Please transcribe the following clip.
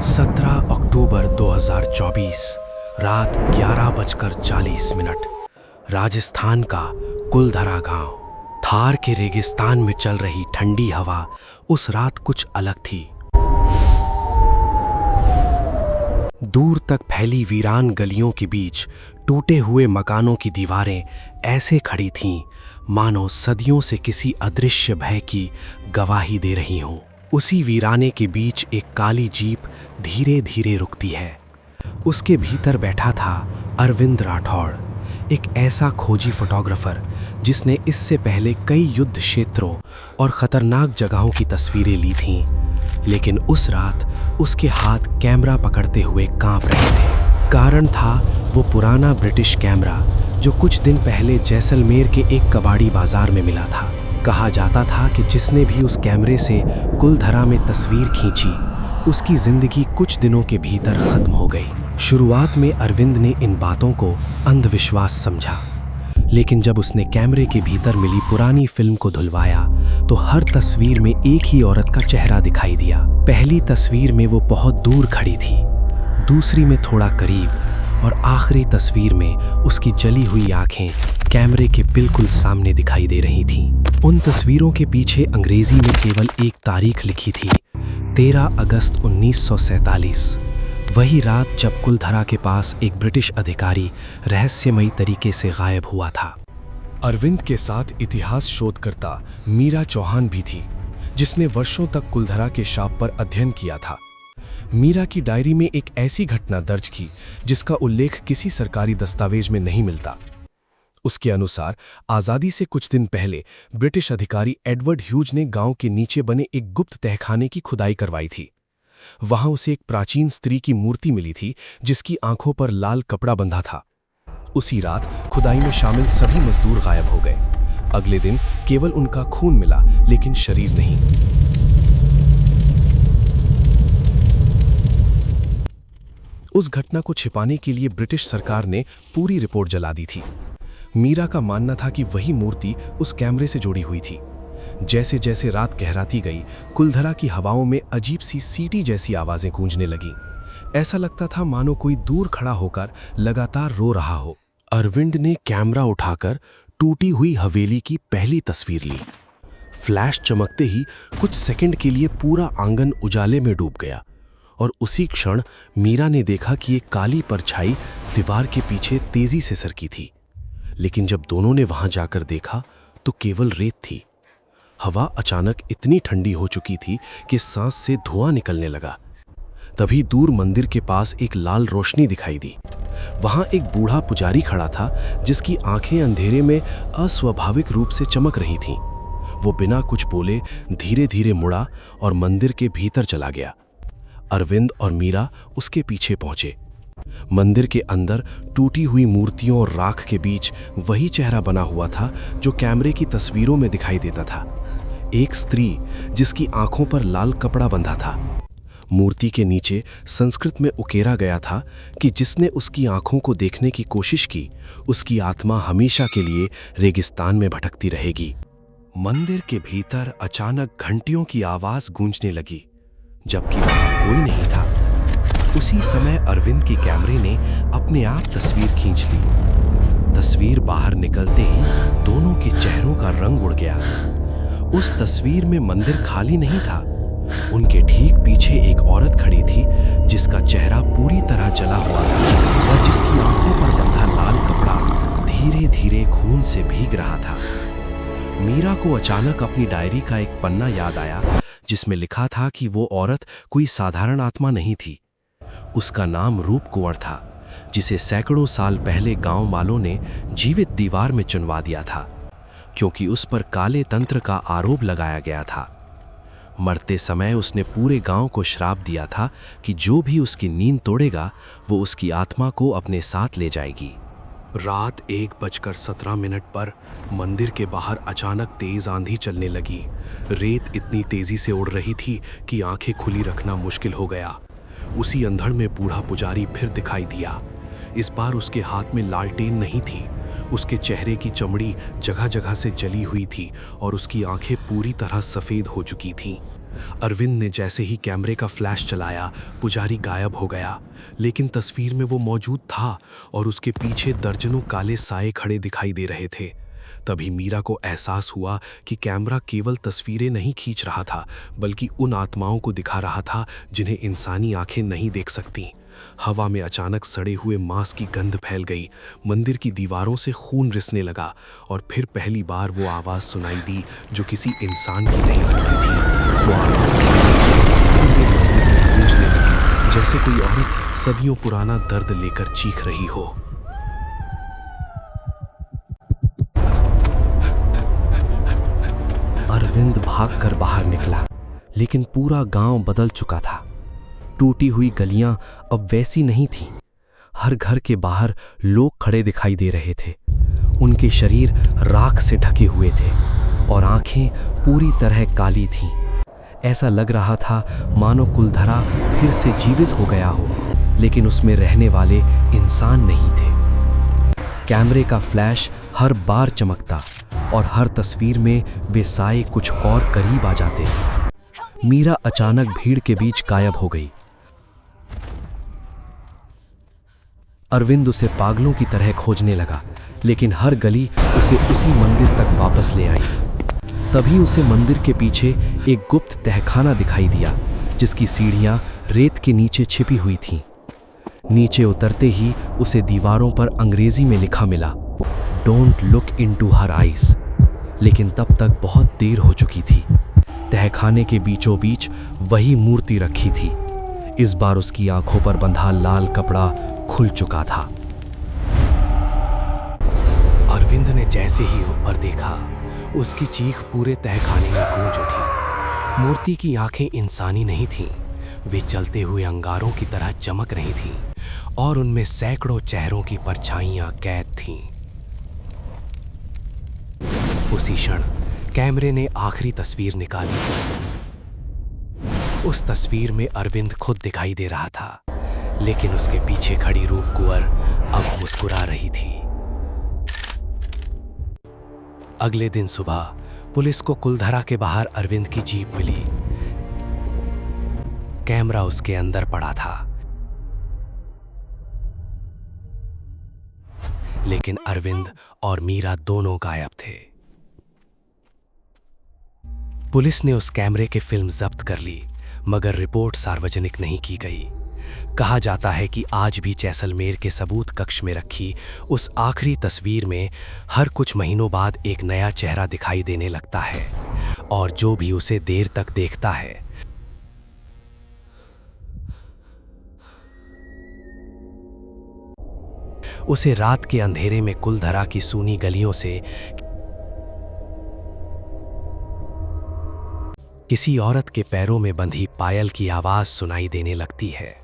17 अक्टूबर 2024 रात 11:40 राजस्थान का कुलधरा गांव। थार के रेगिस्तान में चल रही ठंडी हवा उस रात कुछ अलग थी। दूर तक फैली वीरान गलियों के बीच टूटे हुए मकानों की दीवारें ऐसे खड़ी थीं मानो सदियों से किसी अदृश्य भय की गवाही दे रही हों। उसी वीराने के बीच एक काली जीप धीरे धीरे रुकती है। उसके भीतर बैठा था अरविंद राठौड़, एक ऐसा खोजी फोटोग्राफर जिसने इससे पहले कई युद्ध क्षेत्रों और खतरनाक जगहों की तस्वीरें ली थीं। लेकिन उस रात उसके हाथ कैमरा पकड़ते हुए कांप रहे थे। कारण था वो पुराना ब्रिटिश कैमरा जो कुछ दिन पहले जैसलमेर के एक कबाड़ी बाजार में मिला था। कहा जाता था कि जिसने भी उस कैमरे से कुलधरा में तस्वीर खींची उसकी जिंदगी कुछ दिनों के भीतर खत्म हो गई। शुरुआत में अरविंद ने इन बातों को अंधविश्वास समझा, लेकिन जब उसने कैमरे के भीतर मिली पुरानी फिल्म को धुलवाया तो हर तस्वीर में एक ही औरत का चेहरा दिखाई दिया। पहली तस्वीर में वो बहुत दूर खड़ी थी, दूसरी में थोड़ा करीब और आखिरी तस्वीर में उसकी जली हुई आंखें कैमरे के बिल्कुल सामने दिखाई दे रही थीं। उन तस्वीरों के पीछे अंग्रेजी में केवल एक तारीख लिखी थी, 13 अगस्त 1947। वही रात जब कुलधरा के पास एक ब्रिटिश अधिकारी रहस्यमयी तरीके से गायब हुआ था। अरविंद के साथ इतिहास शोधकर्ता मीरा चौहान भी थी, जिसने वर्षों तक कुलधरा के शाप पर अध्ययन किया था। मीरा की डायरी में एक ऐसी घटना दर्ज की जिसका उल्लेख किसी सरकारी दस्तावेज में नहीं मिलता। उसके अनुसार आज़ादी से कुछ दिन पहले ब्रिटिश अधिकारी एडवर्ड ह्यूज ने गांव के नीचे बने एक गुप्त तहखाने की खुदाई करवाई थी। वहां उसे एक प्राचीन स्त्री की मूर्ति मिली थी जिसकी आंखों पर लाल कपड़ा बंधा था। उसी रात खुदाई में शामिल सभी मजदूर गायब हो गए। अगले दिन केवल उनका खून मिला, लेकिन शरीर नहीं। उस घटना को छिपाने के लिए ब्रिटिश सरकार ने पूरी रिपोर्ट जला दी थी। मीरा का मानना था कि वही मूर्ति उस कैमरे से जुड़ी हुई थी। जैसे जैसे रात गहराती गई, कुलधरा की हवाओं में अजीब सी सीटी जैसी आवाजें गूंजने लगीं। ऐसा लगता था मानो कोई दूर खड़ा होकर लगातार रो रहा हो। अरविंद ने कैमरा उठाकर टूटी हुई हवेली की पहली तस्वीर ली। फ्लैश चमकते ही कुछ सेकंड के लिए पूरा आंगन उजाले में डूब गया और उसी क्षण मीरा ने देखा कि एक काली परछाई दीवार के पीछे तेजी से सरकी थी। लेकिन जब दोनों ने वहां जाकर देखा तो केवल रेत थी। हवा अचानक इतनी ठंडी हो चुकी थी कि सांस से धुआं निकलने लगा। तभी दूर मंदिर के पास एक लाल रोशनी दिखाई दी। वहां एक बूढ़ा पुजारी खड़ा था जिसकी आंखें अंधेरे में अस्वाभाविक रूप से चमक रही थीं। वो बिना कुछ बोले धीरे धीरे मुड़ा और मंदिर के भीतर चला गया। अरविंद और मीरा उसके पीछे पहुंचे। मंदिर के अंदर टूटी हुई मूर्तियों और राख के बीच वही चेहरा बना हुआ था जो कैमरे की तस्वीरों में दिखाई देता था। एक स्त्री जिसकी आंखों पर लाल कपड़ा बंधा था। मूर्ति के नीचे संस्कृत में उकेरा गया था कि जिसने उसकी आंखों को देखने की कोशिश की उसकी आत्मा हमेशा के लिए रेगिस्तान में भटकती रहेगी। मंदिर के भीतर अचानक घंटियों की आवाज गूंजने लगी, जबकि वहां कोई नहीं था। उसी समय अरविंद की कैमरे ने अपने आप तस्वीर खींच ली। तस्वीर बाहर निकलते ही दोनों के चेहरों का रंग उड़ गया। उस तस्वीर में मंदिर खाली नहीं था। उनके ठीक पीछे एक औरत खड़ी थी जिसका चेहरा पूरी तरह जला हुआ था और जिसकी आंखों पर बंधा लाल कपड़ा धीरे धीरे खून से भीग रहा था। मीरा को अचानक अपनी डायरी का एक पन्ना याद आया जिसमें लिखा था कि वो औरत कोई साधारण आत्मा नहीं थी। उसका नाम रूप कुंवर था, जिसे सैकड़ों साल पहले गांव वालों ने जीवित दीवार में चुनवा दिया था क्योंकि उस पर काले तंत्र का आरोप लगाया गया था। मरते समय उसने पूरे गांव को श्राप दिया था कि जो भी उसकी नींद तोड़ेगा वो उसकी आत्मा को अपने साथ ले जाएगी। रात 1:17 पर मंदिर के बाहर अचानक तेज आंधी चलने लगी। रेत इतनी तेजी से उड़ रही थी कि आंखें खुली रखना मुश्किल हो गया। उसी अंधड़ में बूढ़ा पुजारी फिर दिखाई दिया। इस बार उसके हाथ में लालटेन नहीं थी। उसके चेहरे की चमड़ी जगह जगह से जली हुई थी और उसकी आंखें पूरी तरह सफ़ेद हो चुकी थीं। अरविंद ने जैसे ही कैमरे का फ्लैश चलाया, पुजारी गायब हो गया, लेकिन तस्वीर में वो मौजूद था और उसके पीछे दर्जनों काले साए खड़े दिखाई दे रहे थे। तभी मीरा को एहसास हुआ कि कैमरा केवल तस्वीरें नहीं खींच रहा था, बल्कि उन आत्माओं को दिखा रहा था जिन्हें इंसानी आंखें नहीं देख सकती। हवा में अचानक सड़े हुए मांस की गंध फैल गई, मंदिर की दीवारों से खून रिसने लगा और फिर पहली बार वो आवाज़ सुनाई दी जो किसी इंसान की नहीं लगती थी। वो आवाज़ पूरे मंदिर में गूंजने लगी, जैसे कोई औरत सदियों पुराना दर्द लेकर चीख रही हो। अरविंद भागकर बाहर निकला, लेकिन पूरा गांव बदल चुका था। टूटी हुई गलियां अब वैसी नहीं थीं। हर घर के बाहर लोग खड़े दिखाई दे रहे थे। उनके शरीर राख से ढके हुए थे और आंखें पूरी तरह काली थीं। ऐसा लग रहा था मानो कुलधरा फिर से जीवित हो गया हो, लेकिन उसमें रहने वाले इंसान नहीं थे। कैमरे का फ्लैश हर बार चमकता और हर तस्वीर में वे साए कुछ और करीब आ जाते। मीरा अचानक भीड़ के बीच गायब हो गई। अरविंद उसे पागलों की तरह खोजने लगा, लेकिन हर गली उसे उसी मंदिर तक वापस ले आई। तभी उसे मंदिर के पीछे एक गुप्त तहखाना दिखाई दिया, जिसकी सीढ़ियां रेत के नीचे छिपी हुई थीं। नीचे उतरते ही उसे दीवारों पर अंग्रेजी में लिखा मिला, don't look into her eyes. लेकिन तब तक बहुत देर हो चुकी थी। तहखाने के बीचों बीच वही मूर्ति रखी थी। इस बार उसकी आंखों पर बंधा लाल कपड़ा खुल चुका था। अरविंद ने जैसे ही ऊपर देखा, उसकी चीख पूरे तहखाने में गूंज उठी। मूर्ति की आंखें इंसानी नहीं थीं, वे जलते हुए अंगारों की तरह चमक रही थीं और उनमें सैकड़ों चेहरों की परछाइयां कैद थीं। उसी क्षण कैमरे ने आखिरी तस्वीर निकाली। उस तस्वीर में अरविंद खुद दिखाई दे रहा था, लेकिन उसके पीछे खड़ी रूप कुंवर अब मुस्कुरा रही थी। अगले दिन सुबह पुलिस को कुलधरा के बाहर अरविंद की जीप मिली। कैमरा उसके अंदर पड़ा था, लेकिन अरविंद और मीरा दोनों गायब थे। पुलिस ने उस कैमरे की फिल्म जब्त कर ली, मगर रिपोर्ट सार्वजनिक नहीं की गई। कहा जाता है कि आज भी जैसलमेर के सबूत कक्ष में रखी उस आखिरी तस्वीर में हर कुछ महीनों बाद एक नया चेहरा दिखाई देने लगता है, और जो भी उसे देर तक देखता है उसे रात के अंधेरे में कुलधरा की सूनी गलियों से किसी औरत के पैरों में बंधी पायल की आवाज सुनाई देने लगती है।